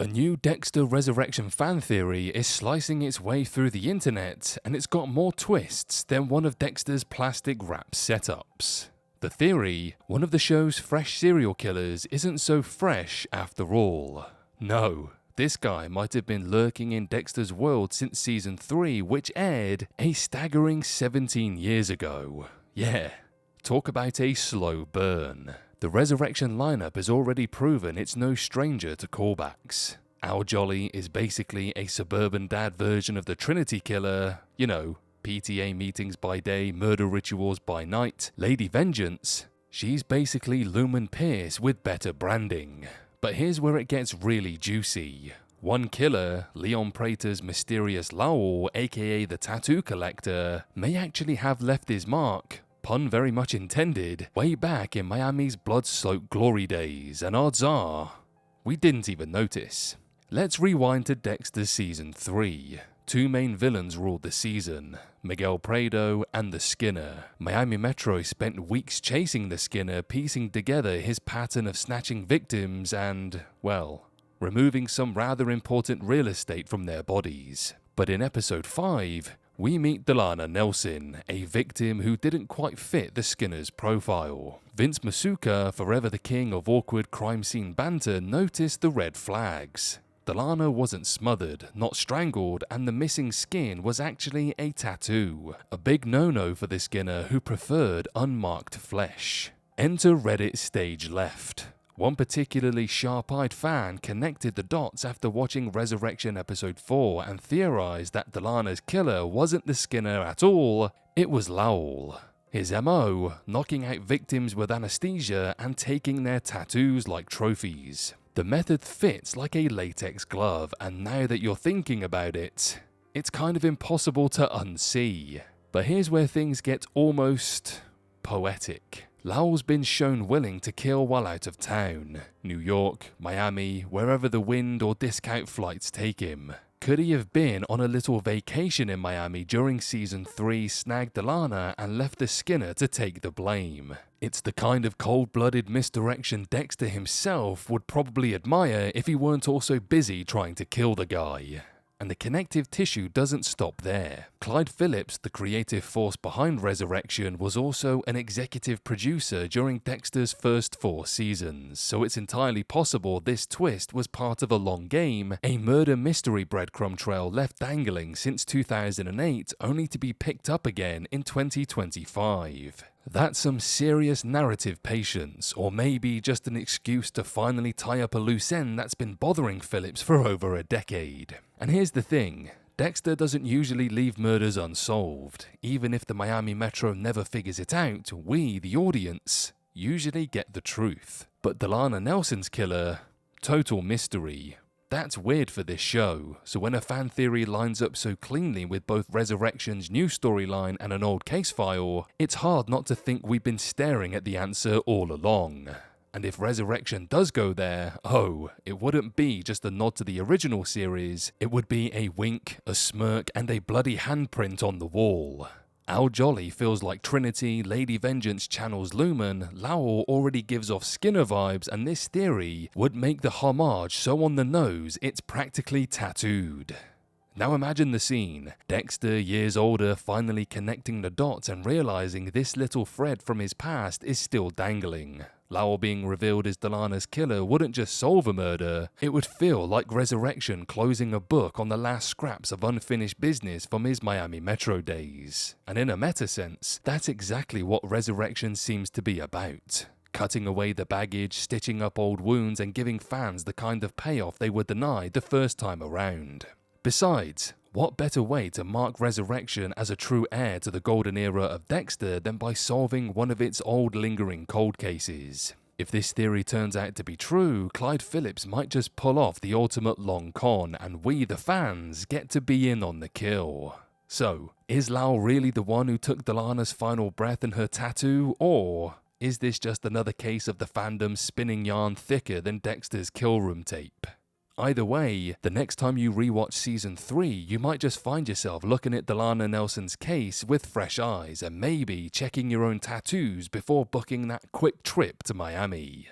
A new Dexter Resurrection fan theory is slicing its way through the internet, and it's got more twists than one of Dexter's plastic wrap setups. The theory: one of the show's fresh serial killers isn't so fresh after all. No, this guy might have been lurking in Dexter's world since season 3, which aired a staggering 17 years ago. Yeah, talk about a slow burn. The Resurrection lineup has already proven it's no stranger to callbacks. Al Jolly is basically a suburban dad version of the Trinity Killer, you know, PTA meetings by day, murder rituals by night. Lady Vengeance, she's basically Lumen Pierce with better branding. But here's where it gets really juicy. One killer, Leon Prater's mysterious Lowell, aka the Tattoo Collector, may actually have left his mark, pun very much intended, way back in Miami's blood-soaked glory days, and odds are, we didn't even notice. Let's rewind to Dexter Season 3. Two main villains ruled the season, Miguel Prado and the Skinner. Miami Metro spent weeks chasing the Skinner, piecing together his pattern of snatching victims and, well, removing some rather important real estate from their bodies. But in episode 5, we meet Delana Nelson, a victim who didn't quite fit the Skinner's profile. Vince Masuka, forever the king of awkward crime scene banter, noticed the red flags. Delana wasn't smothered, not strangled, and the missing skin was actually a tattoo. A big no-no for the Skinner, who preferred unmarked flesh. Enter Reddit stage left. One particularly sharp-eyed fan connected the dots after watching Resurrection episode 4 and theorized that Delana's killer wasn't the Skinner at all, it was Lowell. His MO, knocking out victims with anesthesia and taking their tattoos like trophies. The method fits like a latex glove, and now that you're thinking about it, it's kind of impossible to unsee. But here's where things get almost poetic. Lowell's been shown willing to kill while out of town. New York, Miami, wherever the wind or discount flights take him. Could he have been on a little vacation in Miami during season 3, snagged Delana, and left the Skinner to take the blame? It's the kind of cold-blooded misdirection Dexter himself would probably admire if he weren't also busy trying to kill the guy. And the connective tissue doesn't stop there. Clyde Phillips, the creative force behind Resurrection, was also an executive producer during Dexter's first 4 seasons, so it's entirely possible this twist was part of a long game, a murder mystery breadcrumb trail left dangling since 2008, only to be picked up again in 2025. That's some serious narrative patience, or maybe just an excuse to finally tie up a loose end that's been bothering Phillips for over a decade. And here's the thing, Dexter doesn't usually leave murders unsolved. Even if the Miami Metro never figures it out, we, the audience, usually get the truth. But Delana Nelson's killer, total mystery. That's weird for this show, so when a fan theory lines up so cleanly with both Resurrection's new storyline and an old case file, it's hard not to think we've been staring at the answer all along. And if Resurrection does go there, oh, it wouldn't be just a nod to the original series, it would be a wink, a smirk, and a bloody handprint on the wall. Al Jolly feels like Trinity, Lady Vengeance channels Lumen, Lowell already gives off Skinner vibes, and this theory would make the homage so on the nose it's practically tattooed. Now imagine the scene, Dexter, years older, finally connecting the dots and realizing this little thread from his past is still dangling. Lowell being revealed as Delana's killer wouldn't just solve a murder, it would feel like Resurrection closing a book on the last scraps of unfinished business from his Miami Metro days. And in a meta sense, that's exactly what Resurrection seems to be about. Cutting away the baggage, stitching up old wounds, and giving fans the kind of payoff they were denied the first time around. Besides, what better way to mark Resurrection as a true heir to the golden era of Dexter than by solving one of its old lingering cold cases? If this theory turns out to be true, Clyde Phillips might just pull off the ultimate long con, and we, the fans, get to be in on the kill. So, is Lowell really the one who took Delana's final breath and her tattoo, or is this just another case of the fandom spinning yarn thicker than Dexter's kill room tape? Either way, the next time you rewatch season 3, you might just find yourself looking at Delana Nelson's case with fresh eyes and maybe checking your own tattoos before booking that quick trip to Miami.